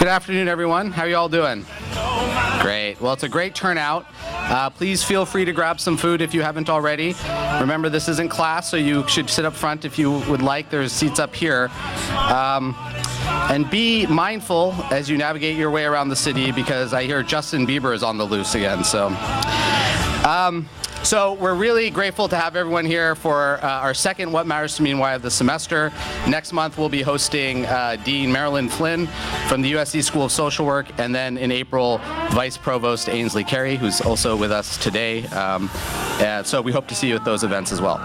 Good afternoon, everyone. How are you all doing? Great. Well, it's a great turnout. Please feel free to grab some food if you haven't already. Remember, this isn't class, so you should sit up front if you would like. There's seats up here. And be mindful as you navigate your way around the city, because I hear Justin Bieber is on the loose again. So we're really grateful to have everyone here for our second What Matters to Me and Why of the semester. Next month we'll be hosting Dean Marilyn Flynn from the USC School of Social Work, and then in April, Vice Provost Ainsley Carey, who's also with us today. So we hope to see you at those events as well.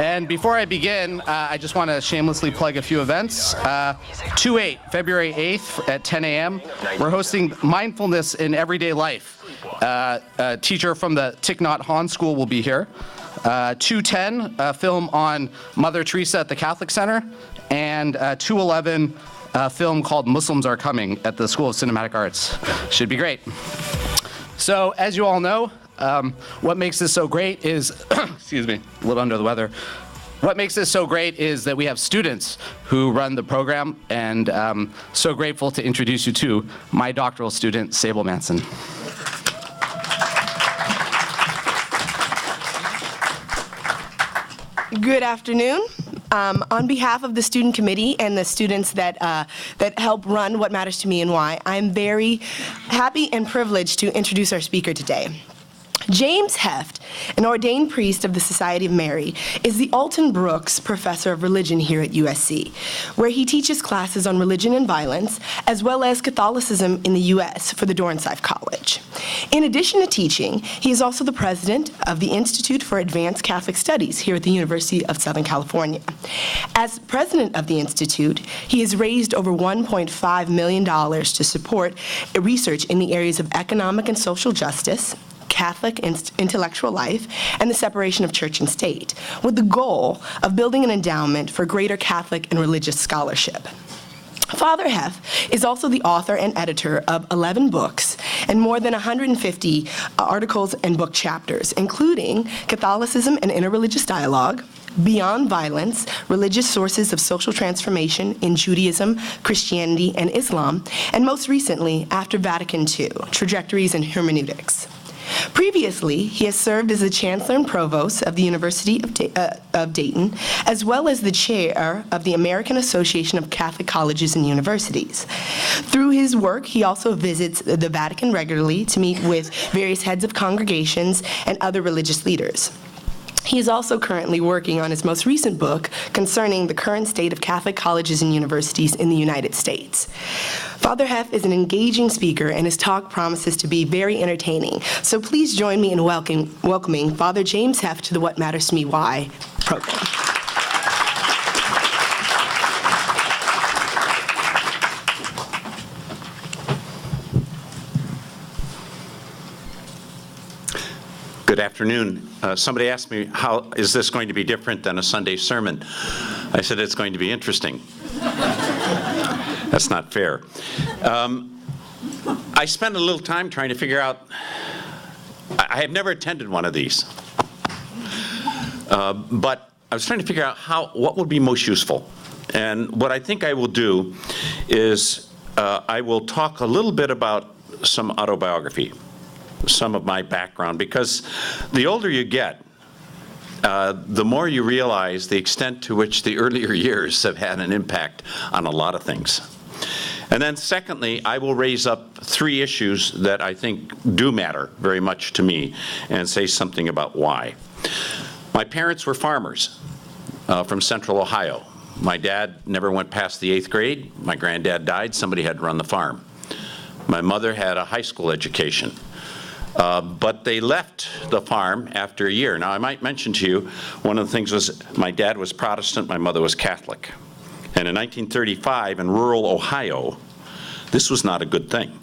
And before I begin, I just want to shamelessly plug a few events. 2/8, February 8th at 10 a.m., we're hosting Mindfulness in Everyday Life. A teacher from the Thich Nhat Hanh School will be here. 2:10, a film on Mother Teresa at the Catholic Center. And 2:11, a film called Muslims Are Coming at the School of Cinematic Arts. Should be great. So, as you all know, what makes this so great is, excuse me, a little under the weather. What makes this so great is that we have students who run the program, and so grateful to introduce you to my doctoral student, Sable Manson. Good afternoon. On behalf of the student committee and the students that help run What Matters to Me and Why, I'm very happy and privileged to introduce our speaker today. James Heft, an ordained priest of the Society of Mary, is the Alton Brooks Professor of Religion here at USC, where he teaches classes on religion and violence, as well as Catholicism in the U.S. for the Dornsife College. In addition to teaching, he is also the president of the Institute for Advanced Catholic Studies here at the University of Southern California. As president of the Institute, he has raised over $1.5 million to support research in the areas of economic and social justice, Catholic intellectual life, and the separation of church and state, with the goal of building an endowment for greater Catholic and religious scholarship. Father Heft is also the author and editor of 11 books and more than 150 articles and book chapters, including Catholicism and Interreligious Dialogue, Beyond Violence, Religious Sources of Social Transformation in Judaism, Christianity, and Islam, and most recently, After Vatican II, Trajectories in Hermeneutics. Previously, he has served as the Chancellor and Provost of the University of Dayton, as well as the Chair of the American Association of Catholic Colleges and Universities. Through his work, he also visits the Vatican regularly to meet with various heads of congregations and other religious leaders. He is also currently working on his most recent book concerning the current state of Catholic colleges and universities in the United States. Father Heft is an engaging speaker, and his talk promises to be very entertaining. So please join me in welcoming Father James Heft to the What Matters to Me Why program. Good afternoon. Somebody asked me, how is this going to be different than a Sunday sermon? I said, it's going to be interesting. That's not fair. I spent a little time trying to figure out, I have never attended one of these, but I was trying to figure out what would be most useful. And what I think I will do is I will talk a little bit about some autobiography, some of my background, because the older you get, the more you realize the extent to which the earlier years have had an impact on a lot of things. And then secondly, I will raise up 3 issues that I think do matter very much to me and say something about why. My parents were farmers from Central Ohio. My dad never went past the 8th grade. My granddad died. Somebody had to run the farm. My mother had a high school education. But they left the farm after a year. Now, I might mention to you, one of the things was my dad was Protestant, my mother was Catholic. And in 1935, in rural Ohio, this was not a good thing.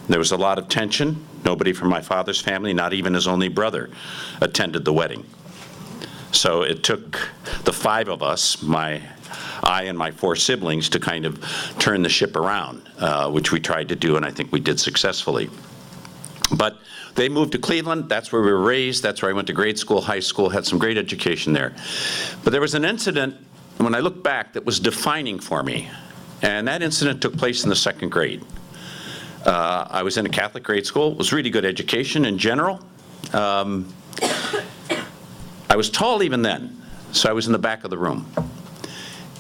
There was a lot of tension. Nobody from my father's family, not even his only brother, attended the wedding. So it took the 5 of us, I and my 4 siblings, to kind of turn the ship around, which we tried to do, and I think we did successfully. But they moved to Cleveland. That's where we were raised. That's where I went to grade school, high school, had some great education there. But there was an incident, when I look back, that was defining for me. And that incident took place in the 2nd grade. I was in a Catholic grade school. It was really good education in general. I was tall even then, so I was in the back of the room.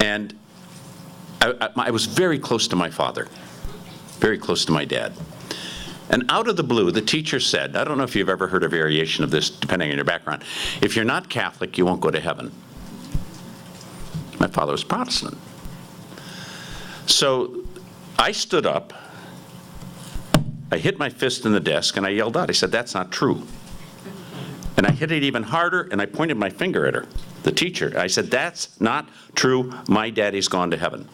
And I was very close to my father, very close to my dad. And out of the blue, the teacher said, I don't know if you've ever heard a variation of this, depending on your background, if you're not Catholic, you won't go to heaven. My father was Protestant. So I stood up, I hit my fist in the desk, and I yelled out. I said, that's not true. And I hit it even harder, and I pointed my finger at her, the teacher. I said, that's not true. My daddy's gone to heaven.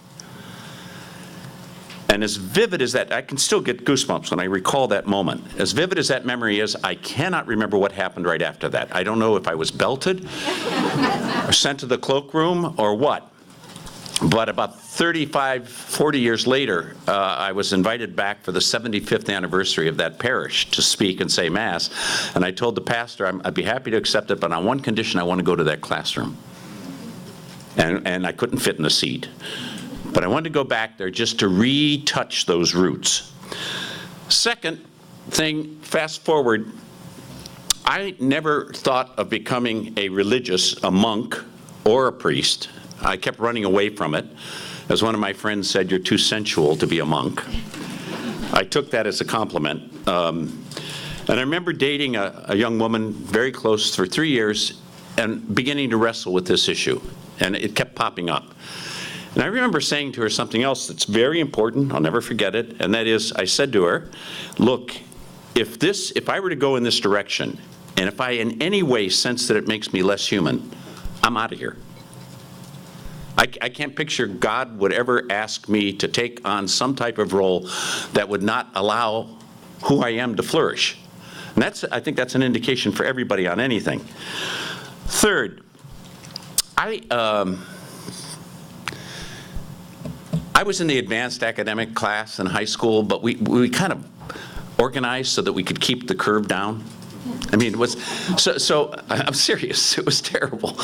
And as vivid as that, I can still get goosebumps when I recall that moment. As vivid as that memory is, I cannot remember what happened right after that. I don't know if I was belted or sent to the cloakroom or what. But about 35, 40 years later, I was invited back for the 75th anniversary of that parish to speak and say Mass. And I told the pastor, I'd be happy to accept it, but on one condition, I want to go to that classroom. And I couldn't fit in the seat. But I wanted to go back there just to retouch those roots. Second thing, fast forward, I never thought of becoming a religious, a monk, or a priest. I kept running away from it. As one of my friends said, you're too sensual to be a monk. I took that as a compliment. And I remember dating a young woman very close for 3 years and beginning to wrestle with this issue. And it kept popping up. And I remember saying to her something else that's very important, I'll never forget it, and that is, I said to her, look, if I were to go in this direction, and if I in any way sense that it makes me less human, I'm out of here. I can't picture God would ever ask me to take on some type of role that would not allow who I am to flourish. And I think that's an indication for everybody on anything. Third, I was in the advanced academic class in high school, but we kind of organized so that we could keep the curve down. I mean, it was, so I'm serious, it was terrible.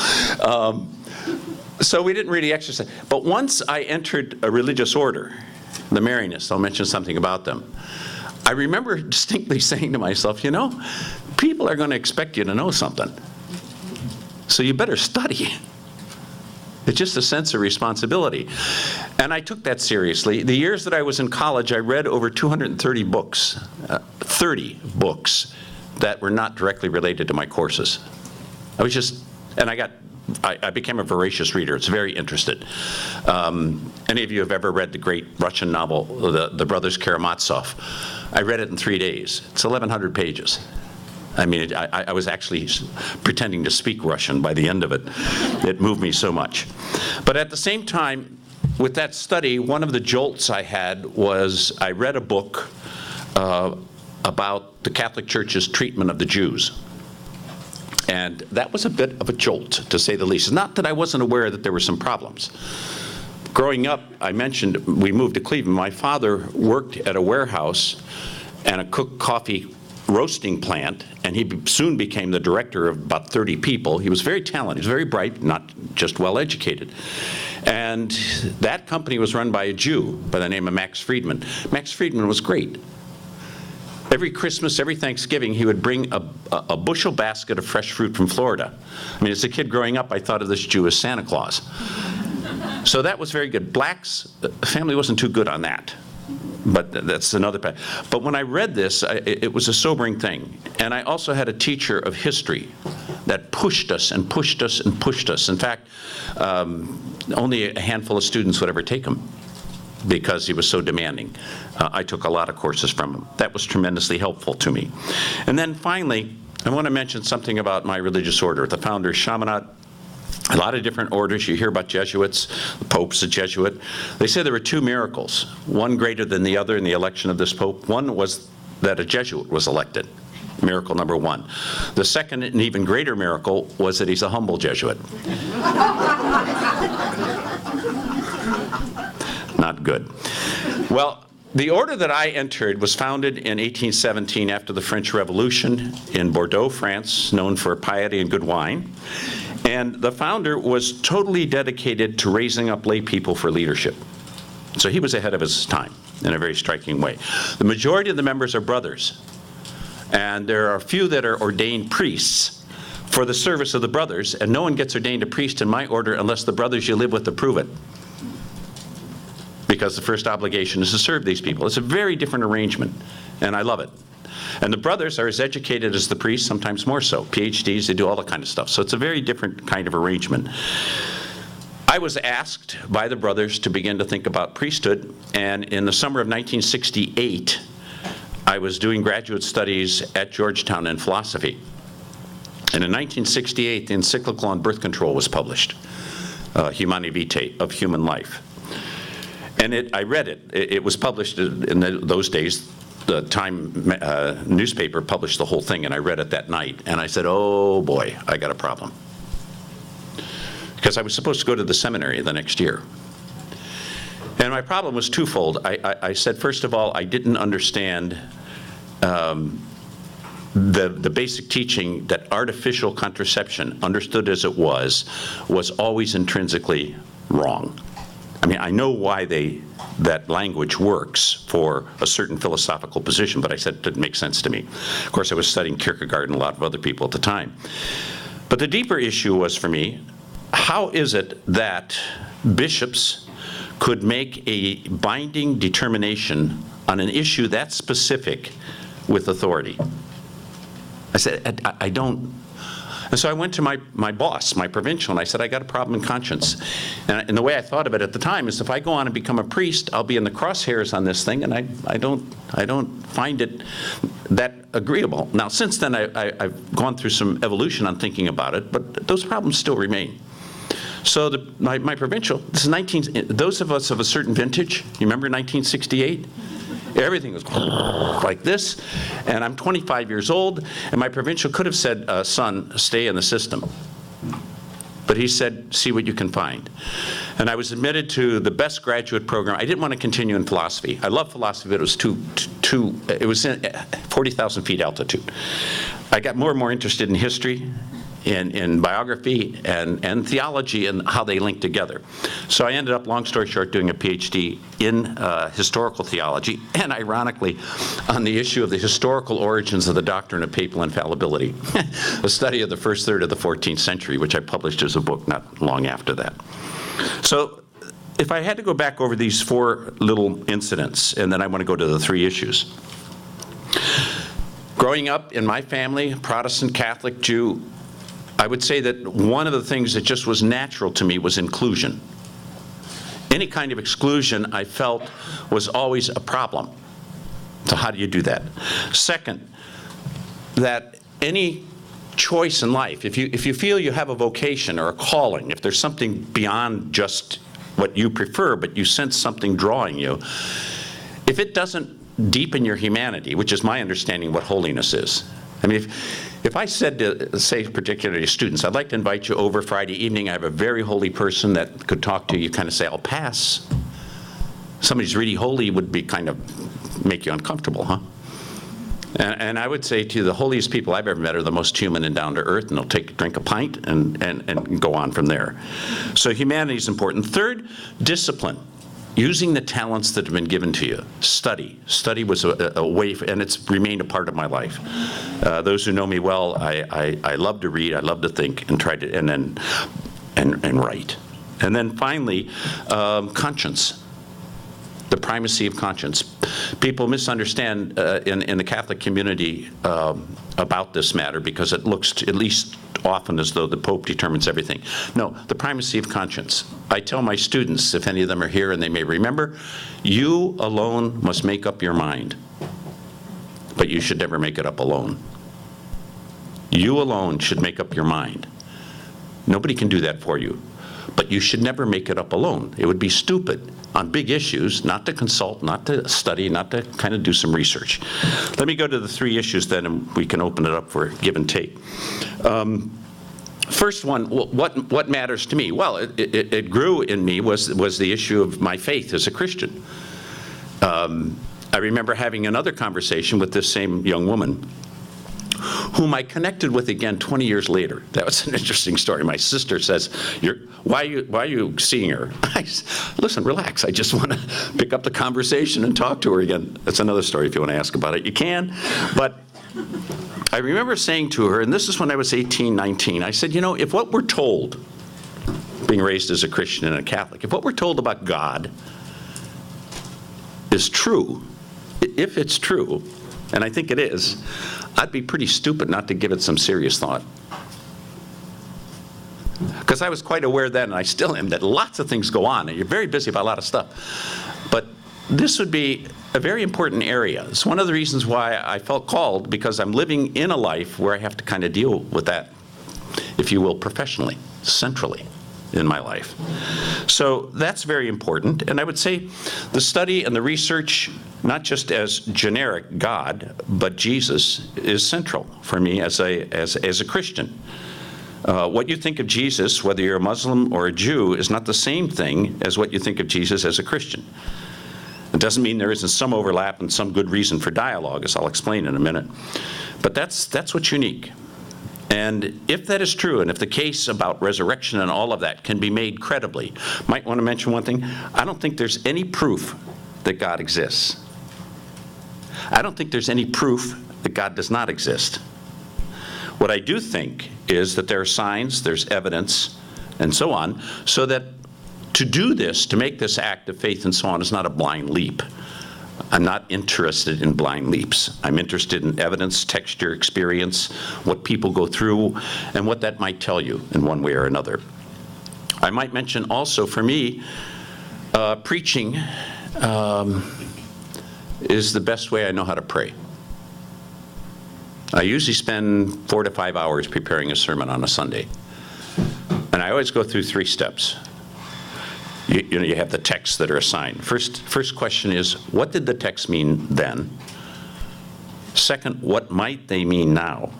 So we didn't really exercise. But once I entered a religious order, the Marianists, I'll mention something about them, I remember distinctly saying to myself, you know, people are going to expect you to know something. So you better study. It's just a sense of responsibility. And I took that seriously. The years that I was in college, I read over 230 books, 30 books that were not directly related to my courses. I became a voracious reader. It's very interested. Any of you have ever read the great Russian novel, The Brothers Karamazov? I read it in 3 days. It's 1,100 pages. I mean, I was actually pretending to speak Russian by the end of it. It moved me so much. But at the same time, with that study, one of the jolts I had was I read a book about the Catholic Church's treatment of the Jews. And that was a bit of a jolt, to say the least. Not that I wasn't aware that there were some problems. Growing up, I mentioned we moved to Cleveland. My father worked at a warehouse and a cooked coffee roasting plant, and he soon became the director of about 30 people. He was very talented, he was very bright, not just well educated. And that company was run by a Jew by the name of Max Friedman. Max Friedman was great. Every Christmas, every Thanksgiving, he would bring a bushel basket of fresh fruit from Florida. I mean, as a kid growing up, I thought of this Jew as Santa Claus. So that was very good. Blacks, the family wasn't too good on that. But that's another part. But when I read this, it was a sobering thing. And I also had a teacher of history that pushed us and pushed us and pushed us. In fact, only a handful of students would ever take him because he was so demanding. I took a lot of courses from him. That was tremendously helpful to me. And then finally, I want to mention something about my religious order. The founder, Chaminade, a lot of different orders. You hear about Jesuits. The Pope's a Jesuit. They say there were 2 miracles, one greater than the other in the election of this Pope. One was that a Jesuit was elected, miracle number 1. The second and even greater miracle was that he's a humble Jesuit. Not good. Well, the order that I entered was founded in 1817 after the French Revolution in Bordeaux, France, known for piety and good wine. And the founder was totally dedicated to raising up lay people for leadership. So he was ahead of his time in a very striking way. The majority of the members are brothers, and there are a few that are ordained priests for the service of the brothers, and no one gets ordained a priest in my order unless the brothers you live with approve it, because the first obligation is to serve these people. It's a very different arrangement, and I love it. And the brothers are as educated as the priests, sometimes more so. PhDs, they do all that kind of stuff. So it's a very different kind of arrangement. I was asked by the brothers to begin to think about priesthood, and in the summer of 1968, I was doing graduate studies at Georgetown in philosophy. And in 1968, the encyclical on birth control was published, Humani Vitae, of human life. And I read it. It was published in those days. The Time newspaper published the whole thing, and I read it that night. And I said, oh boy, I got a problem. Because I was supposed to go to the seminary the next year. And my problem was twofold. I said, first of all, I didn't understand the basic teaching that artificial contraception, understood as it was always intrinsically wrong. I mean, I know why that language works for a certain philosophical position, but I said it didn't make sense to me. Of course, I was studying Kierkegaard and a lot of other people at the time. But the deeper issue was for me, how is it that bishops could make a binding determination on an issue that specific with authority? I said, I don't. And so I went to my boss, my provincial, and I said, I got a problem in conscience. And the way I thought of it at the time is, if I go on and become a priest, I'll be in the crosshairs on this thing, and I don't find it that agreeable. Now, since then, I've gone through some evolution on thinking about it, but those problems still remain. So my provincial, this is those of us of a certain vintage, you remember 1968? Everything was like this, and I'm 25 years old, and my provincial could have said, son, stay in the system. But he said, see what you can find. And I was admitted to the best graduate program. I didn't want to continue in philosophy. I love philosophy, but it was it was in 40,000 feet altitude. I got more and more interested in history, in biography and theology and how they link together. So I ended up, long story short, doing a PhD in historical theology, and ironically, on the issue of the historical origins of the doctrine of papal infallibility, a study of the first third of the 14th century, which I published as a book not long after that. So if I had to go back over these four little incidents, and then I want to go to the three issues. Growing up in my family, Protestant, Catholic, Jew, I would say that one of the things that just was natural to me was inclusion. Any kind of exclusion I felt was always a problem. So how do you do that? Second, that any choice in life, if you feel you have a vocation or a calling, if there's something beyond just what you prefer, but you sense something drawing you, if it doesn't deepen your humanity, which is my understanding of what holiness is. I mean, if I said to, say, particularly students, I'd like to invite you over Friday evening, I have a very holy person that could talk to you, kind of say, I'll pass. Somebody's really holy would be kind of make you uncomfortable, huh? And I would say to you, the holiest people I've ever met are the most human and down to earth, and they'll drink a pint and go on from there. So humanity is important. Third, discipline. Using the talents that have been given to you. Study. Study was a way, and it's remained a part of my life. Those who know me well, I love to read, I love to think, and try to, and write. And then finally, conscience. The primacy of conscience. People misunderstand in the Catholic community about this matter because it looks, at least often, as though the Pope determines everything. No, the primacy of conscience. I tell my students, if any of them are here and they may remember, you alone must make up your mind, but you should never make it up alone. You alone should make up your mind. Nobody can do that for you. But you should never make it up alone. It would be stupid on big issues not to consult, not to study, not to kind of do some research. Let me go to the three issues then, and we can open it up for give and take. First one, what matters to me? Well, it grew in me was the issue of my faith as a Christian. I remember having another conversation with this same young woman whom I connected with again 20 years later. That was an interesting story. My sister says, why are you seeing her? Listen, relax. I just want to pick up the conversation and talk to her again. That's another story if you want to ask about it. You can. But I remember saying to her, and this is when I was 18, 19, I said, if what we're told, being raised as a Christian and a Catholic, if what we're told about God is true, if it's true, and I think it is, I'd be pretty stupid not to give it some serious thought. Because I was quite aware then, and I still am, that lots of things go on, and you're very busy about a lot of stuff. But this would be a very important area. It's one of the reasons why I felt called, because I'm living in a life where I have to kind of deal with that, if you will, professionally, centrally in my life. So that's very important. And I would say the study and the research, not just as generic God, but Jesus, is central for me as a Christian. What you think of Jesus, whether you're a Muslim or a Jew, is not the same thing as what you think of Jesus as a Christian. It doesn't mean there isn't some overlap and some good reason for dialogue, as I'll explain in a minute. But that's what's unique. And if that is true, and if the case about resurrection and all of that can be made credibly, might want to mention one thing. I don't think there's any proof that God exists. I don't think there's any proof that God does not exist. What I do think is that there are signs, there's evidence, and so on, so that to do this, to make this act of faith and so on, is not a blind leap. I'm not interested in blind leaps. I'm interested in evidence, texture, experience, what people go through, and what that might tell you in one way or another. I might mention also, for me, preaching is the best way I know how to pray. I usually spend 4 to 5 hours preparing a sermon on a Sunday. And I always go through 3 steps. You have the texts that are assigned. First question is, what did the text mean then? Second, what might they mean now?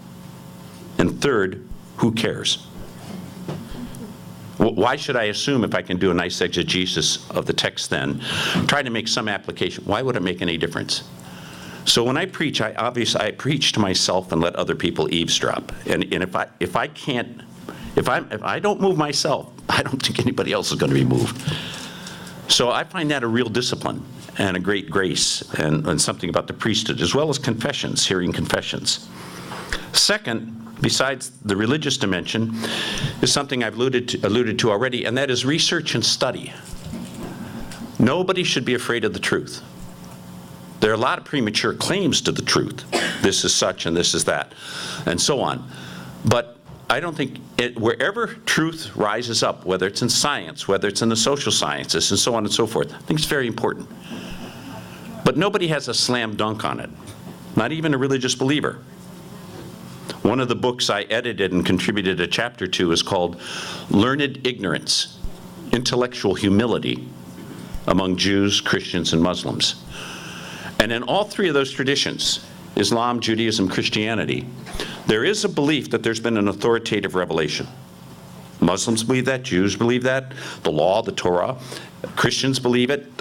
And third, who cares? Why should I assume, if I can do a nice exegesis of the text then, try to make some application? Why would it make any difference? So when I preach, I preach to myself and let other people eavesdrop. And if I don't move myself, I don't think anybody else is going to be moved. So I find that a real discipline and a great grace, and something about the priesthood, as well as confessions, hearing confessions. Second, besides the religious dimension, is something I've alluded to already, and that is research and study. Nobody should be afraid of the truth. There are a lot of premature claims to the truth. This is such and this is that, and so on. But I don't think wherever truth rises up, whether it's in science, whether it's in the social sciences, and so on and so forth, I think it's very important. But nobody has a slam dunk on it, not even a religious believer. One of the books I edited and contributed a chapter to is called Learned Ignorance, Intellectual Humility Among Jews, Christians, and Muslims. And in all 3 of those traditions, Islam, Judaism, Christianity, there is a belief that there's been an authoritative revelation. Muslims believe that, Jews believe that, the law, the Torah, Christians believe it,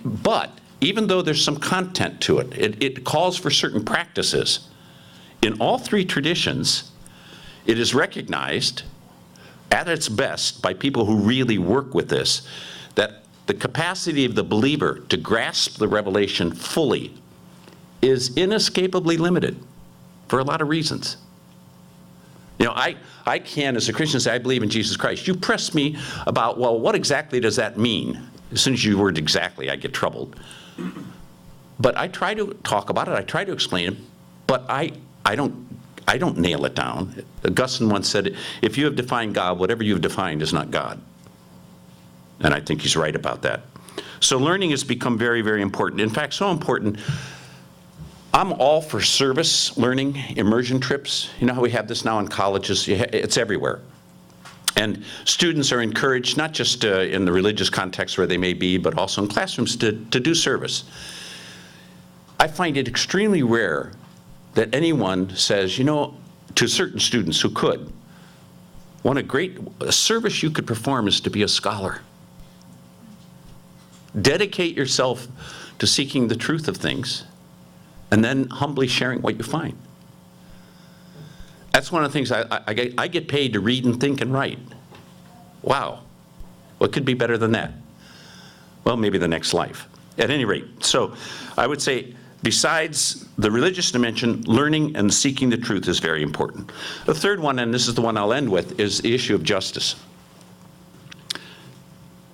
but even though there's some content to it, it calls for certain practices. In all 3 traditions, it is recognized at its best by people who really work with this, that the capacity of the believer to grasp the revelation fully is inescapably limited for a lot of reasons. I can, as a Christian, say I believe in Jesus Christ. You press me about, well, what exactly does that mean? As soon as you use the word exactly, I get troubled. But I try to talk about it, I try to explain it, but I don't nail it down. Augustine once said, if you have defined God, whatever you've defined is not God. And I think he's right about that. So learning has become very, very important. In fact, so important, I'm all for service learning, immersion trips. You know how we have this now in colleges? It's everywhere. And students are encouraged, not just in the religious context where they may be, but also in classrooms to do service. I find it extremely rare that anyone says, to certain students who could, a service you could perform is to be a scholar. Dedicate yourself to seeking the truth of things, and then humbly sharing what you find. That's one of the things I get paid to read and think and write. Wow. What could be better than that? Well, maybe the next life. At any rate, so I would say, besides the religious dimension, learning and seeking the truth is very important. The third one, and this is the one I'll end with, is the issue of justice.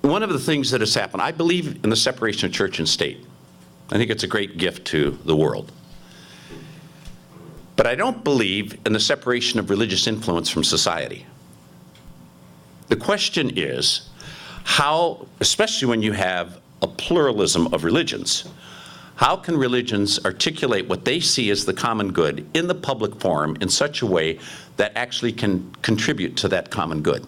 One of the things that has happened, I believe in the separation of church and state. I think it's a great gift to the world. But I don't believe in the separation of religious influence from society. The question is, how, especially when you have a pluralism of religions, how can religions articulate what they see as the common good in the public forum in such a way that actually can contribute to that common good,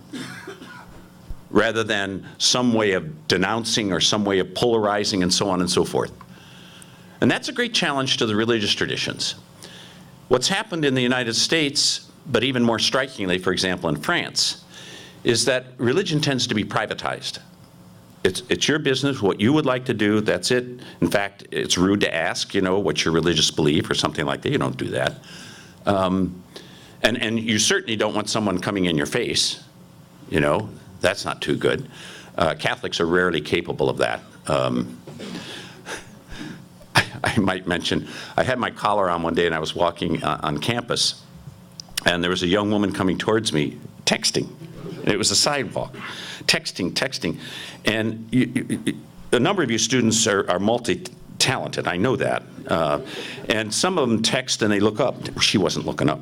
rather than some way of denouncing or some way of polarizing and so on and so forth? And that's a great challenge to the religious traditions. What's happened in the United States, but even more strikingly, for example, in France, is that religion tends to be privatized. It's your business, what you would like to do, that's it. In fact, it's rude to ask, what's your religious belief or something like that. You don't do that. And you certainly don't want someone coming in your face. That's not too good. Catholics are rarely capable of that. I might mention, I had my collar on one day and I was walking on campus, and there was a young woman coming towards me texting. And it was a sidewalk. Texting. And a number of you students are multi-talented, I know that. And some of them text and they look up. She wasn't looking up.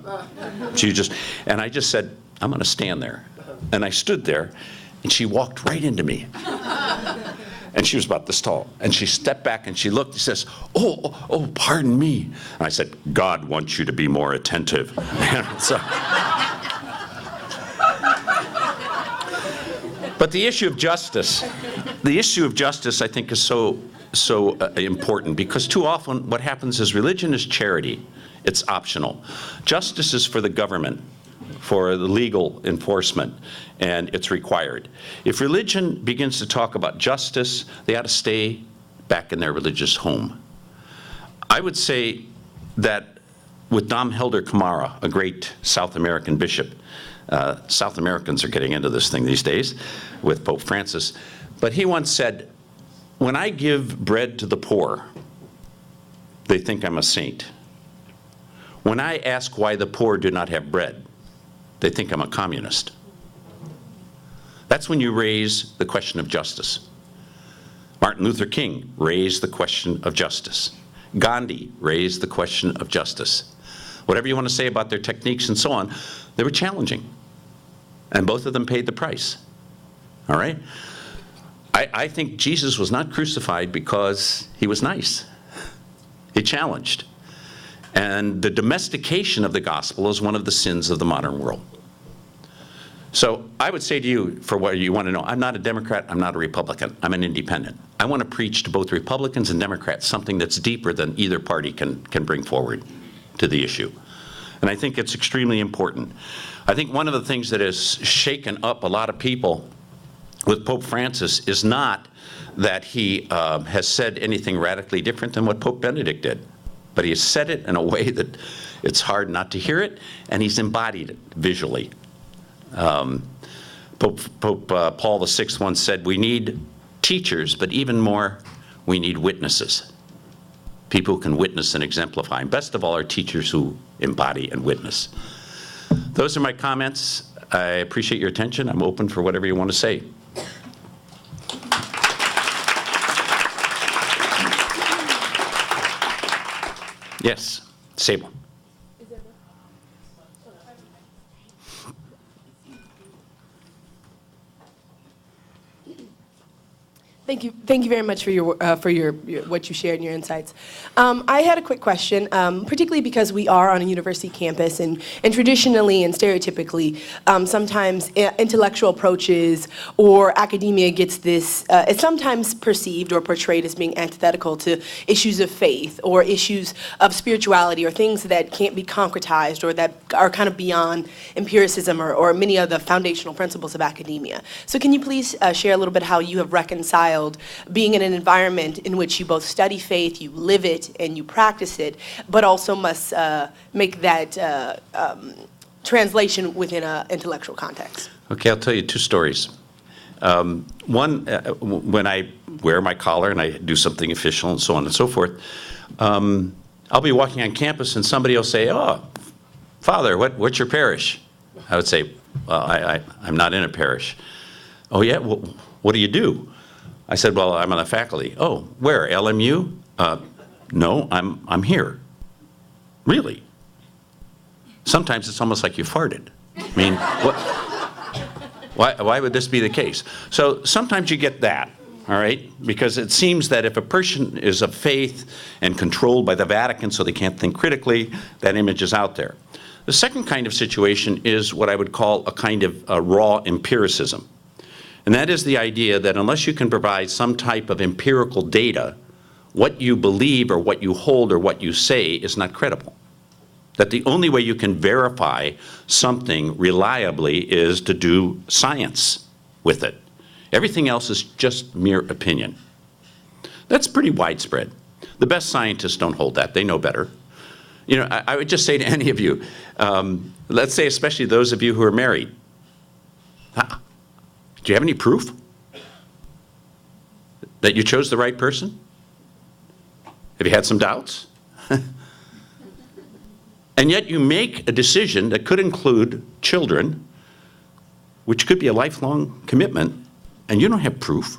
And I just said, I'm gonna stand there. And I stood there, and she walked right into me. And she was about this tall. And she stepped back and she looked and says, oh, pardon me. And I said, God wants you to be more attentive. But the issue of justice, I think, is so important, because too often what happens is religion is charity. It's optional. Justice is for the government, for the legal enforcement, and it's required. If religion begins to talk about justice, they ought to stay back in their religious home. I would say that with Dom Helder Camara, a great South American bishop, South Americans are getting into this thing these days with Pope Francis, but he once said, when I give bread to the poor, they think I'm a saint. When I ask why the poor do not have bread, they think I'm a communist. That's when you raise the question of justice. Martin Luther King raised the question of justice. Gandhi raised the question of justice. Whatever you want to say about their techniques and so on, they were challenging. And both of them paid the price. All right? I think Jesus was not crucified because he was nice. He challenged. And the domestication of the gospel is one of the sins of the modern world. So I would say to you, for what you want to know, I'm not a Democrat, I'm not a Republican, I'm an independent. I want to preach to both Republicans and Democrats something that's deeper than either party can bring forward to the issue. And I think it's extremely important. I think one of the things that has shaken up a lot of people with Pope Francis is not that he has said anything radically different than what Pope Benedict did, but he has said it in a way that it's hard not to hear it, and he's embodied it visually. Pope Paul VI once said, we need teachers, but even more, we need witnesses. People who can witness and exemplify. And best of all are teachers who embody and witness. Those are my comments. I appreciate your attention. I'm open for whatever you want to say. Yes, Sable. Thank you very much for your what you shared and your insights. I had a quick question, particularly because we are on a university campus, and traditionally and stereotypically, sometimes intellectual approaches or academia gets this. It's sometimes perceived or portrayed as being antithetical to issues of faith or issues of spirituality or things that can't be concretized or that are kind of beyond empiricism or many of the foundational principles of academia. So can you please share a little bit how you have reconciled being in an environment in which you both study faith, you live it, and you practice it, but also must make that translation within an intellectual context. Okay, I'll tell you two stories. One, when I wear my collar and I do something official and so on and so forth, I'll be walking on campus and somebody will say, "Oh, Father, what's your parish?" I would say, "Well, I'm not in a parish." "Oh, yeah? Well, what do you do?" I said, "Well, I'm on the faculty." "Oh, where? LMU?" "No, I'm here." "Really?" Sometimes it's almost like you farted. I mean, why would this be the case? So sometimes you get that, all right? Because it seems that if a person is of faith and controlled by the Vatican so they can't think critically, that image is out there. The second kind of situation is what I would call a kind of raw empiricism. And that is the idea that unless you can provide some type of empirical data, what you believe or what you hold or what you say is not credible. That the only way you can verify something reliably is to do science with it. Everything else is just mere opinion. That's pretty widespread. The best scientists don't hold that. They know better. You know, I would just say to any of you, let's say especially those of you who are married, do you have any proof that you chose the right person? Have you had some doubts? And yet you make a decision that could include children, which could be a lifelong commitment, and you don't have proof.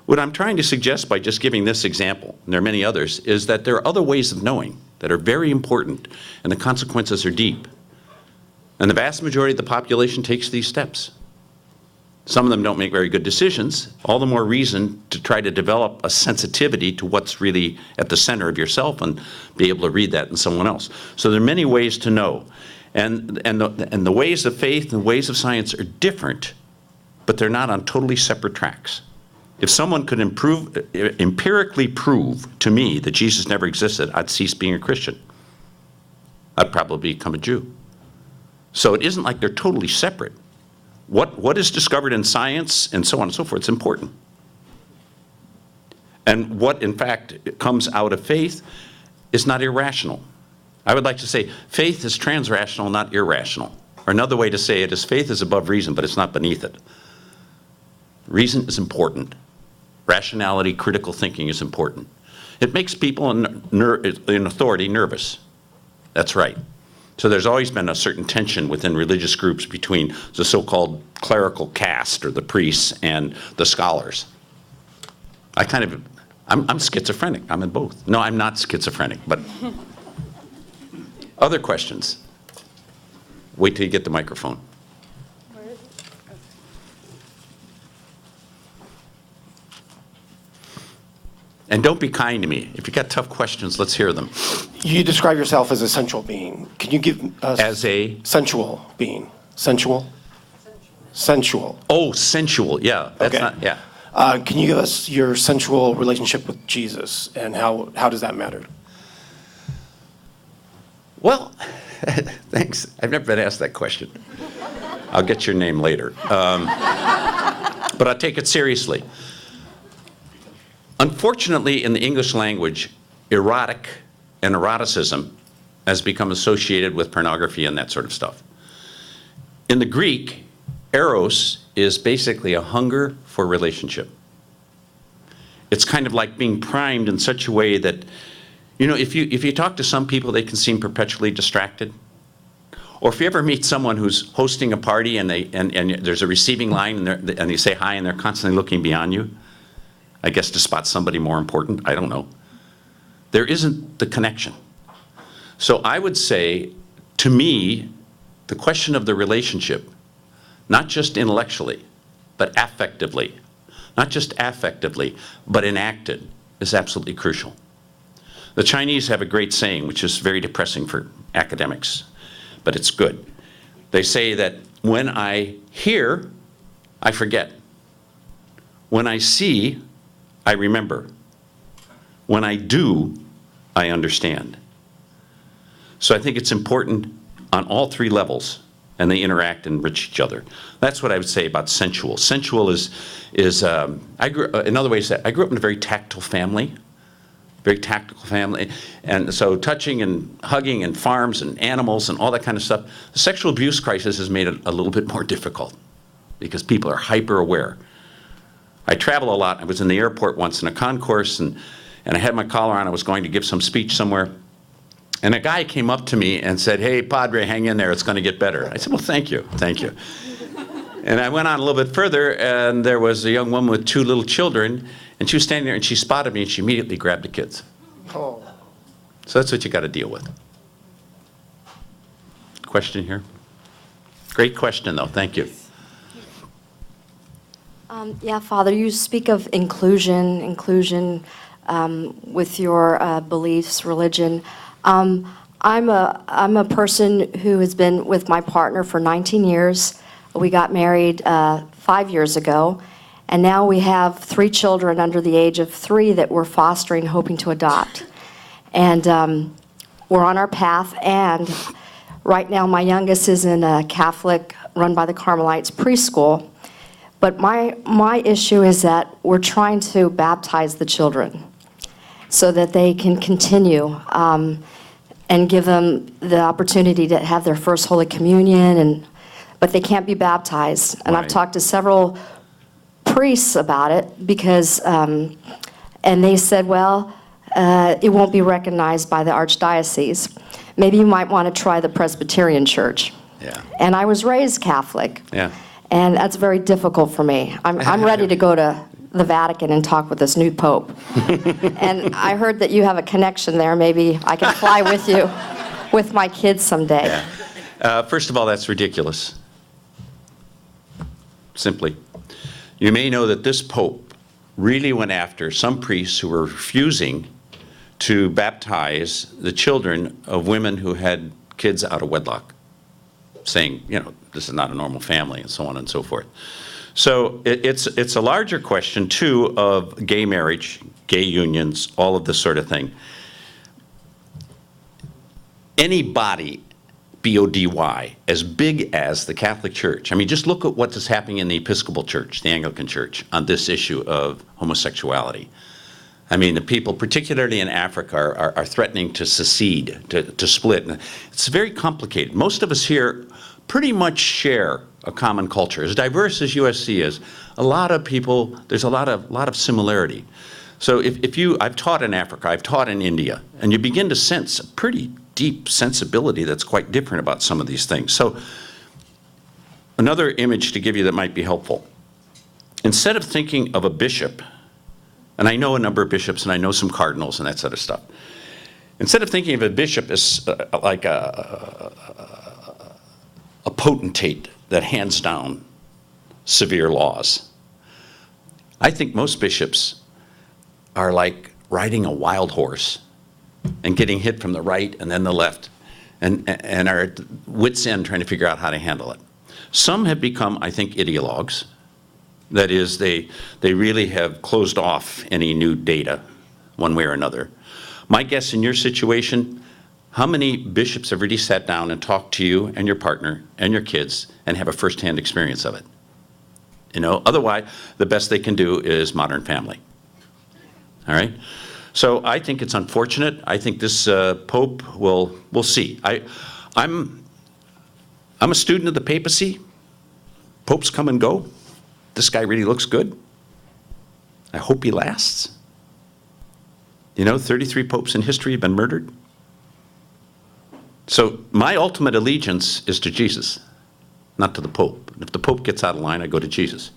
What I'm trying to suggest by just giving this example, and there are many others, is that there are other ways of knowing that are very important, and the consequences are deep. And the vast majority of the population takes these steps. Some of them don't make very good decisions, all the more reason to try to develop a sensitivity to what's really at the center of yourself and be able to read that in someone else. So there are many ways to know. And the ways of faith and the ways of science are different, but they're not on totally separate tracks. If someone could empirically prove to me that Jesus never existed, I'd cease being a Christian. I'd probably become a Jew. So it isn't like they're totally separate. What is discovered in science and so on and so forth is important. And what, in fact, comes out of faith is not irrational. I would like to say faith is transrational, not irrational. Or another way to say it is faith is above reason, but it's not beneath it. Reason is important. Rationality, critical thinking is important. It makes people in authority nervous. That's right. So there's always been a certain tension within religious groups between the so-called clerical caste, or the priests, and the scholars. I'm schizophrenic. I'm in both. No, I'm not schizophrenic, but other questions? Wait till you get the microphone. And don't be kind to me. If you got tough questions, let's hear them. You describe yourself as a sensual being. Can you give us... As a? Sensual being. Sensual? Sensual. Oh, sensual, yeah. That's Okay. not, yeah. Can you give us your sensual relationship with Jesus, and how does that matter? Well, thanks. I've never been asked that question. I'll get your name later. But I take it seriously. Unfortunately, in the English language, erotic and eroticism has become associated with pornography and that sort of stuff. In the Greek, eros is basically a hunger for relationship. It's kind of like being primed in such a way that, you know, if you talk to some people, they can seem perpetually distracted. Or if you ever meet someone who's hosting a party and there's a receiving line and you say hi and they're constantly looking beyond you, I guess to spot somebody more important, I don't know. There isn't the connection. So I would say, to me, the question of the relationship, not just intellectually, but affectively, not just affectively, but enacted, is absolutely crucial. The Chinese have a great saying, which is very depressing for academics, but it's good. They say that when I hear, I forget. When I see, I remember. When I do, I understand. So I think it's important on all three levels, and they interact and enrich each other. That's what I would say about sensual. Sensual is another way to say it, I grew up in a very tactile family. very tactical family. And so touching and hugging and farms and animals and all that kind of stuff, the sexual abuse crisis has made it a little bit more difficult because people are hyper aware. I travel a lot. I was in the airport once in a concourse, and I had my collar on. I was going to give some speech somewhere. And a guy came up to me and said, "Hey, Padre, hang in there. It's going to get better." I said, "Well, thank you. Thank you." And I went on a little bit further, and there was a young woman with 2 little children, and she was standing there, and she spotted me, and she immediately grabbed the kids. Oh. So that's what you got to deal with. Question here? Great question, though. Thank you. Yeah, Father, you speak of inclusion with your beliefs, religion. I'm a person who has been with my partner for 19 years. We got married 5 years ago, and now we have 3 children under the age of 3 that we're fostering, hoping to adopt. And we're on our path, and right now my youngest is in a Catholic, run by the Carmelites, preschool. But my issue is that we're trying to baptize the children so that they can continue and give them the opportunity to have their first Holy Communion, but they can't be baptized. And I've Right. talked to several priests about it because, and they said, well, it won't be recognized by the Archdiocese. Maybe you might want to try the Presbyterian Church. Yeah. And I was raised Catholic. Yeah. And that's very difficult for me. I'm ready to go to the Vatican and talk with this new Pope. And I heard that you have a connection there. Maybe I can fly with you, with my kids someday. Yeah. First of all, that's ridiculous. Simply. You may know that this Pope really went after some priests who were refusing to baptize the children of women who had kids out of wedlock, saying, this is not a normal family, and so on and so forth. So it's a larger question, too, of gay marriage, gay unions, all of this sort of thing. Any body, B-O-D-Y, as big as the Catholic Church, I mean, just look at what is happening in the Episcopal Church, the Anglican Church, on this issue of homosexuality. I mean, the people, particularly in Africa, are threatening to secede, to split. And it's very complicated. Most of us here pretty much share a common culture. As diverse as USC is, a lot of people, there's a lot of similarity. So I've taught in Africa, I've taught in India, and you begin to sense a pretty deep sensibility that's quite different about some of these things. So another image to give you that might be helpful. Instead of thinking of a bishop, and I know a number of bishops and I know some cardinals and that sort of stuff, instead of thinking of a bishop as like a potentate that hands down severe laws, I think most bishops are like riding a wild horse and getting hit from the right and then the left and are at wit's end trying to figure out how to handle it. Some have become, I think, ideologues. That is, they really have closed off any new data one way or another. My guess in your situation, how many bishops have really sat down and talked to you and your partner and your kids and have a firsthand experience of it? Otherwise, the best they can do is Modern Family. All right? So I think it's unfortunate. I think this Pope we'll see. I'm a student of the papacy. Popes come and go. This guy really looks good. I hope he lasts. 33 popes in history have been murdered. So my ultimate allegiance is to Jesus, not to the Pope. If the Pope gets out of line, I go to Jesus.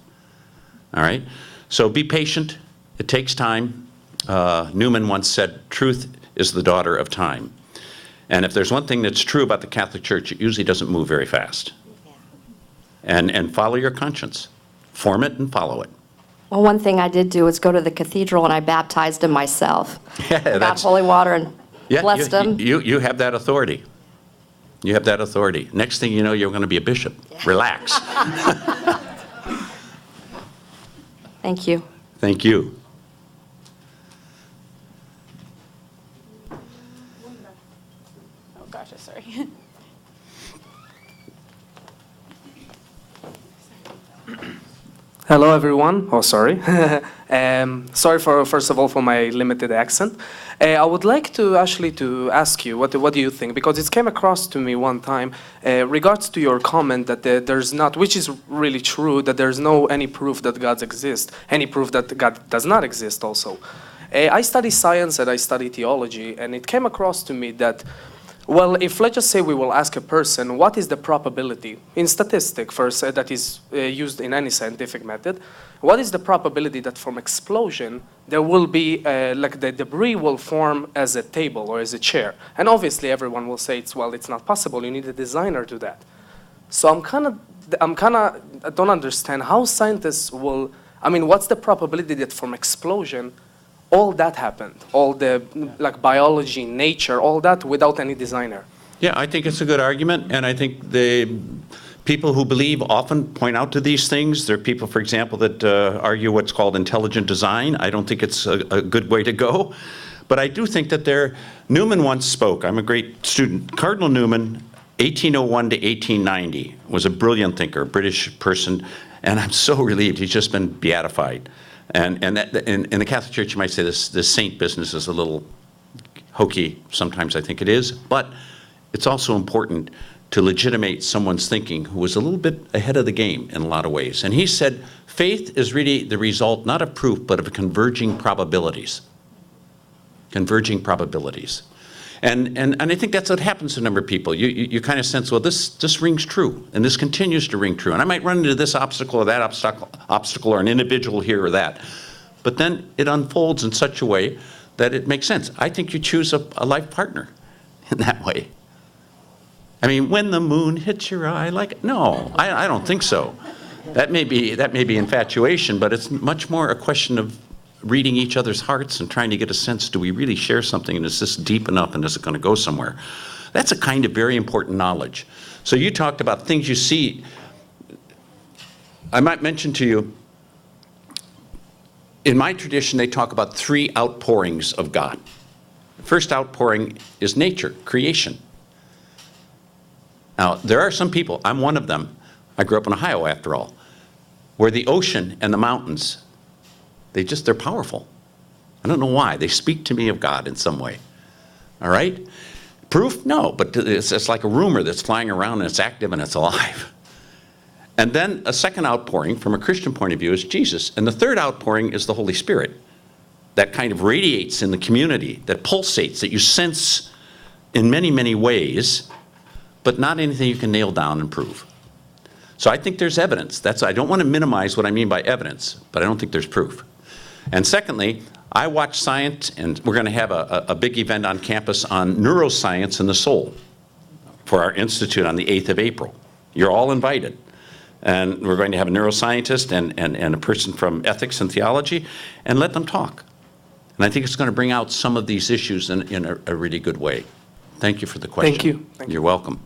All right? So be patient. It takes time. Newman once said, truth is the daughter of time. And if there's one thing that's true about the Catholic Church, it usually doesn't move very fast. And follow your conscience. Form it and follow it. Well, one thing I did do was go to the cathedral and I baptized him myself. Yeah, Got holy water and blessed him. You have that authority. You have that authority. Next thing you know, you're going to be a bishop. Yeah. Relax. Thank you. Thank you. Oh gosh, sorry. Hello, everyone. Oh, sorry. Sorry for, first of all, for my limited accent. I would like to actually to ask you, what do you think? Because it came across to me one time, regards to your comment that there's not, which is really true, that there's no any proof that God exists, any proof that God does not exist also. I study science and I study theology, and it came across to me that, well, if let's just say we will ask a person, what is the probability, in statistic first, that is used in any scientific method, what is the probability that from explosion there will be, like the debris will form as a table or as a chair? And obviously everyone will say, it's not possible, you need a designer to that. So I don't understand how scientists will, I mean, what's the probability that from explosion all that happened, all the like biology, nature, all that without any designer? Yeah, I think it's a good argument, and I think the people who believe often point out to these things. There are people, for example, that argue what's called intelligent design. I don't think it's a good way to go, but I do think that Newman once spoke. I'm a great student. Cardinal Newman, 1801 to 1890, was a brilliant thinker, a British person, and I'm so relieved he's just been beatified. And that, in the Catholic Church, you might say this saint business is a little hokey. Sometimes I think it is, but it's also important to legitimate someone's thinking who was a little bit ahead of the game in a lot of ways. And he said, faith is really the result not of proof, but of converging probabilities. Converging probabilities. And I think that's what happens to a number of people. You kind of sense, well, this rings true, and this continues to ring true. And I might run into this obstacle or that obstacle or an individual here or that. But then it unfolds in such a way that it makes sense. I think you choose a life partner in that way. I mean, when the moon hits your eye, no, I don't think so. That may be infatuation, but it's much more a question of reading each other's hearts and trying to get a sense, do we really share something, and is this deep enough, and is it going to go somewhere? That's a kind of very important knowledge. So you talked about things you see. I might mention to you, in my tradition, they talk about 3 outpourings of God. The first outpouring is nature, creation. Now, there are some people, I'm one of them, I grew up in Ohio after all, where the ocean and the mountains, they're powerful. I don't know why. They speak to me of God in some way. All right? Proof? No, but it's like a rumor that's flying around and it's active and it's alive. And then a second outpouring from a Christian point of view is Jesus. And the third outpouring is the Holy Spirit. That kind of radiates in the community, that pulsates, that you sense in many, many ways, but not anything you can nail down and prove. So I think there's evidence. I don't want to minimize what I mean by evidence, but I don't think there's proof. And secondly, I watch science, and we're going to have a big event on campus on neuroscience and the soul for our institute on the 8th of April. You're all invited. And we're going to have a neuroscientist and a person from ethics and theology, and let them talk. And I think it's going to bring out some of these issues in a really good way. Thank you for the question. Thank you. You're welcome.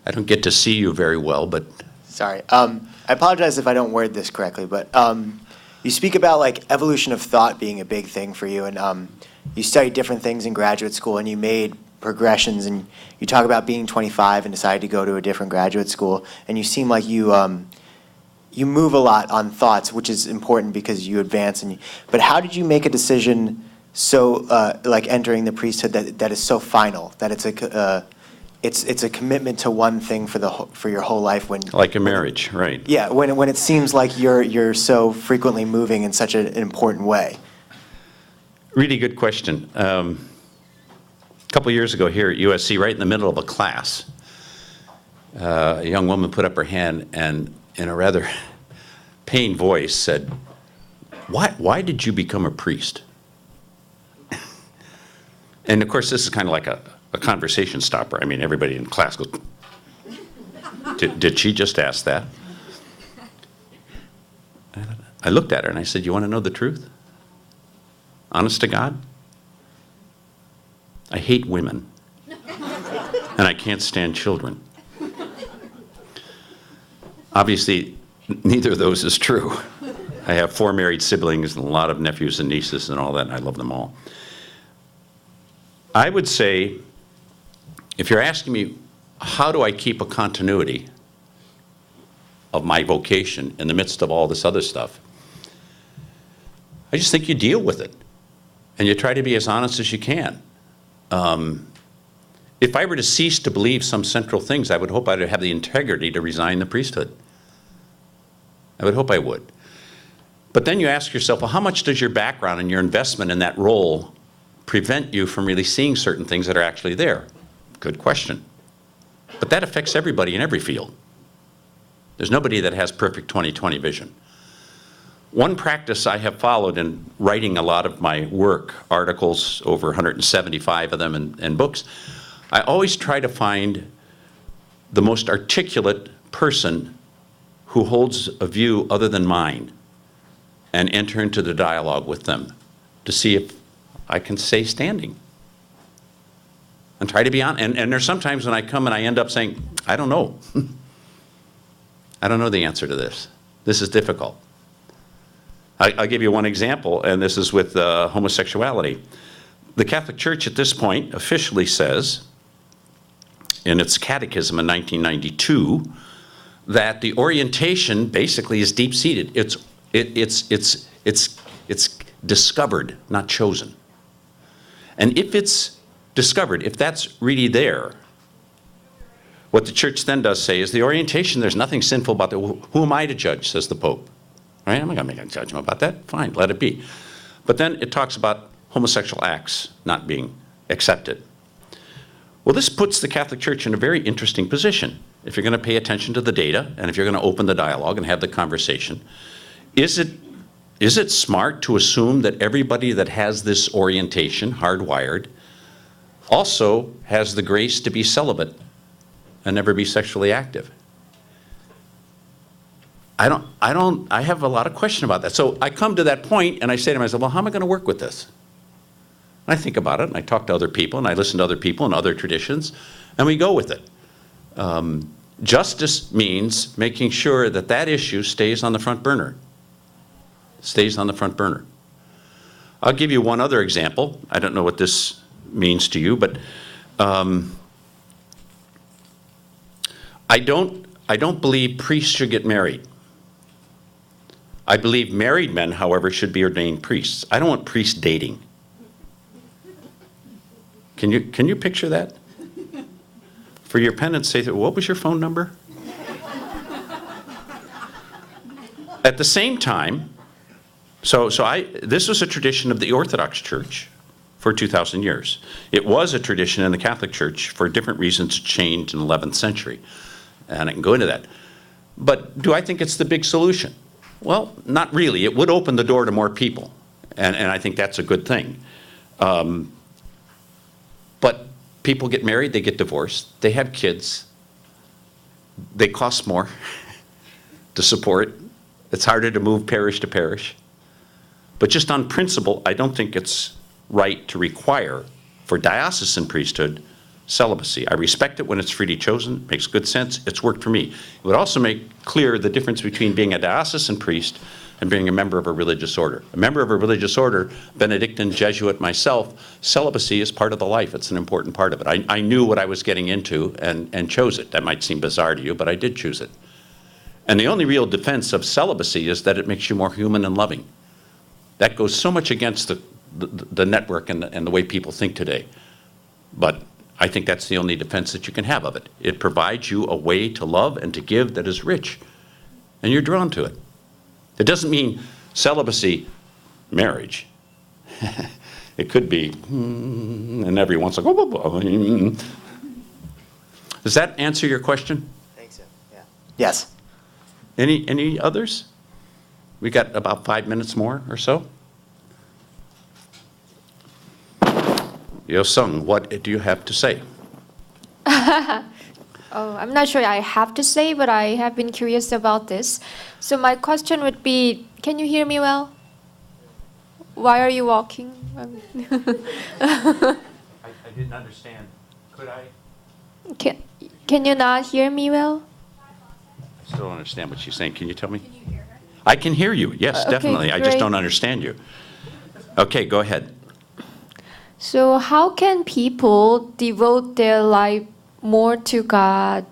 I don't get to see you very well, but... Sorry. I apologize if I don't word this correctly, but you speak about evolution of thought being a big thing for you, and you studied different things in graduate school, and you made progressions, and you talk about being 25 and decided to go to a different graduate school, and you seem like you move a lot on thoughts, which is important because you advance. But how did you make a decision so entering the priesthood that is so final, that it's a commitment to one thing for your whole life? Like a marriage, right? Yeah, when it seems like you're so frequently moving in such an important way. Really good question. A couple years ago here at USC, right in the middle of a class, a young woman put up her hand and in a rather pained voice said, why did you become a priest? And of course, this is kind of like a conversation stopper. I mean, everybody in class goes, did she just ask that? I looked at her and I said, you want to know the truth? Honest to God? I hate women. And I can't stand children. Obviously, neither of those is true. I have 4 married siblings and a lot of nephews and nieces and all that, and I love them all. I would say, if you're asking me, how do I keep a continuity? of my vocation in the midst of all this other stuff. I just think you deal with it, and you try to be as honest as you can. If I were to cease to believe some central things, I would hope I'd have the integrity to resign the priesthood. I would hope I would. But then you ask yourself, well, how much does your background and your investment in that role prevent you from really seeing certain things that are actually there? Good question. But that affects everybody in every field. There's nobody that has perfect 20/20 vision. One practice I have followed in writing a lot of my work, articles, over 175 of them, and books, I always try to find the most articulate person who holds a view other than mine and enter into the dialogue with them to see if I can stay standing. And try to be honest. And there's sometimes when I come and I end up saying, I don't know. I don't know the answer to this. This is difficult. I'll give you one example, and this is with homosexuality. The Catholic Church at this point officially says, in its catechism in 1992, that the orientation basically is deep-seated. It's discovered, not chosen. And if it's discovered, if that's really there, what the Church then does say is the orientation, there's nothing sinful about that. Who am I to judge, says the Pope? Right? I'm not going to make a judgment about that. Fine, let it be. But then it talks about homosexual acts not being accepted. Well, this puts the Catholic Church in a very interesting position. If you're going to pay attention to the data, and if you're going to open the dialogue and have the conversation, is it smart to assume that everybody that has this orientation, hardwired, also has the grace to be celibate and never be sexually active? I have a lot of question about that. So I come to that point and I say to myself, well, how am I going to work with this? And I think about it and I talk to other people and I listen to other people and other traditions and we go with it. Justice means making sure that that issue stays on the front burner. Stays on the front burner. I'll give you one other example. I don't know what this means to you, but I don't believe priests should get married. I believe married men, however, should be ordained priests. I don't want priests dating. Can you picture that? For your penance, say, what was your phone number? At the same time, this was a tradition of the Orthodox Church for 2,000 years. It was a tradition in the Catholic Church for different reasons changed in the 11th century. And I can go into that. But do I think it's the big solution? Well, not really. It would open the door to more people. And I think that's a good thing. But people get married, they get divorced, they have kids. They cost more to support. It's harder to move parish to parish. But just on principle, I don't think it's right to require for diocesan priesthood celibacy. I respect it when it's freely chosen, makes good sense, it's worked for me. It would also make clear the difference between being a diocesan priest and being a member of a religious order. A member of a religious order, Benedictine, Jesuit myself, celibacy is part of the life. It's an important part of it. I knew what I was getting into and chose it. That might seem bizarre to you, but I did choose it. And the only real defense of celibacy is that it makes you more human and loving. That goes so much against the network and the way people think today. But I think that's the only defense that you can have of it. It provides you a way to love and to give that is rich, and you're drawn to it. It doesn't mean celibacy, marriage. It could be, and every once in a while. Does that answer your question? I think so, yeah. Yes. Any others? We got about 5 minutes more or so. Yo Sung, what do you have to say? Oh, I'm not sure I have to say, but I have been curious about this. So my question would be, can you hear me well? Why are you walking? I didn't understand. Could I? Can you not hear me well? I still don't understand what she's saying. Can you tell me? Can you hear her? I can hear you. Yes, Okay, definitely. I just great. don't understand you. Okay, go ahead. So how can people devote their life more to God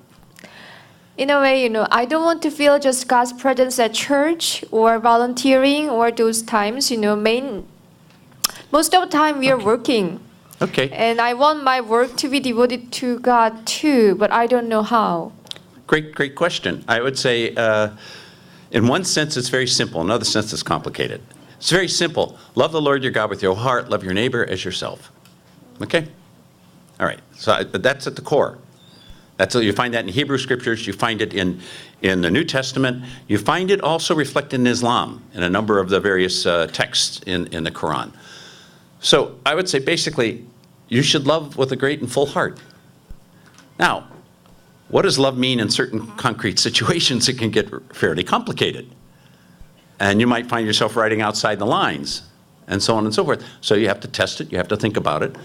in a way, I don't want to feel just God's presence at church or volunteering or those times, most of the time we are working. Okay. And I want my work to be devoted to God too, but I don't know how. Great question. I would say, in one sense, it's very simple. In another sense, it's complicated. It's very simple. Love the Lord your God with your heart. Love your neighbor as yourself. Okay? All right. So that's at the core. You find that in Hebrew scriptures. You find it in the New Testament. You find it also reflected in Islam, in a number of the various texts in the Quran. So I would say, basically, you should love with a great and full heart. Now, what does love mean in certain concrete situations? It can get fairly complicated. And you might find yourself writing outside the lines, and so on and so forth. So you have to test it. You have to think about it.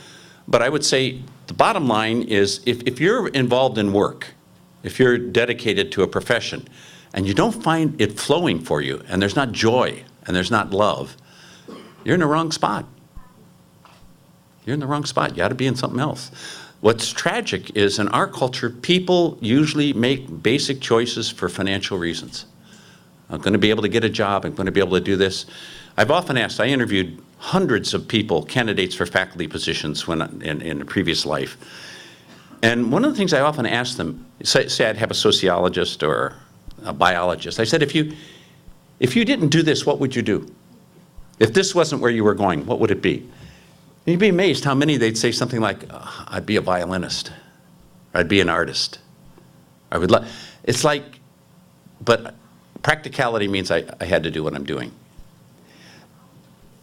But I would say the bottom line is, if you're involved in work, if you're dedicated to a profession, and you don't find it flowing for you, and there's not joy, and there's not love, you're in the wrong spot. You're in the wrong spot. You ought to be in something else. What's tragic is, in our culture, people usually make basic choices for financial reasons. I'm going to be able to get a job. I'm going to be able to do this. I've often asked, I interviewed hundreds of people, candidates for faculty positions in a previous life. And one of the things I often ask them, say I'd have a sociologist or a biologist. I said, if you didn't do this, what would you do? If this wasn't where you were going, what would it be? You'd be amazed how many they'd say something like, I'd be a violinist, or I'd be an artist. It's like, but practicality means I had to do what I'm doing.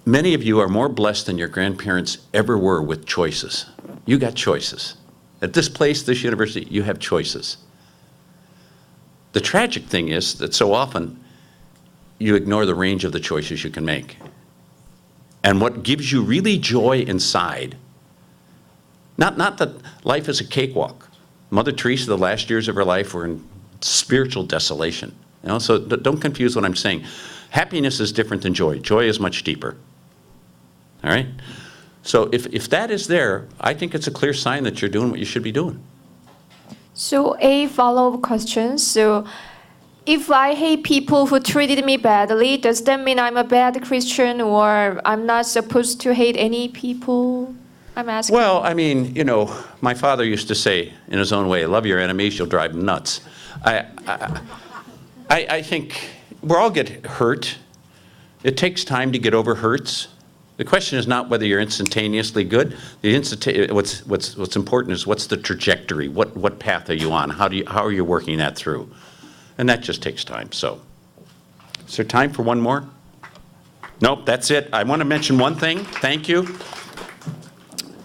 Many of you are more blessed than your grandparents ever were with choices. You got choices. At this place, this university, you have choices. The tragic thing is that so often you ignore the range of the choices you can make. And what gives you really joy inside, not that life is a cakewalk. Mother Teresa, the last years of her life were in spiritual desolation. So don't confuse what I'm saying. Happiness is different than joy. Joy is much deeper. All right? So if that is there, I think it's a clear sign that you're doing what you should be doing. So a follow-up question. So if I hate people who treated me badly, does that mean I'm a bad Christian, or I'm not supposed to hate any people? I'm asking. Well, I mean, my father used to say in his own way, love your enemies, you'll drive them nuts. I think we all get hurt. It takes time to get over hurts. The question is not whether you're instantaneously good. What's important is what's the trajectory? What path are you on? How are you working that through? And that just takes time. So, is there time for one more? Nope, that's it. I want to mention one thing. Thank you.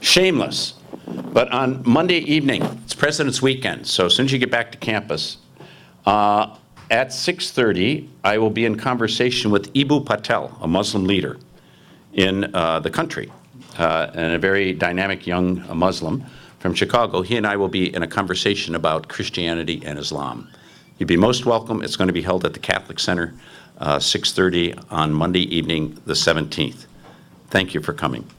Shameless. But on Monday evening, it's President's Weekend, so as soon as you get back to campus, at 6:30, I will be in conversation with Ibu Patel, a Muslim leader in the country, and a very dynamic young Muslim from Chicago. He and I will be in a conversation about Christianity and Islam. You'd be most welcome. It's going to be held at the Catholic Center, 6:30 on Monday evening, the 17th. Thank you for coming.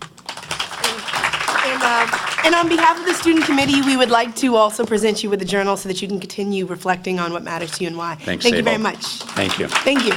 And on behalf of the student committee, we would like to also present you with a journal so that you can continue reflecting on what matters to you and why. Thanks, Thank you Sable. very much. Thank you. Thank you.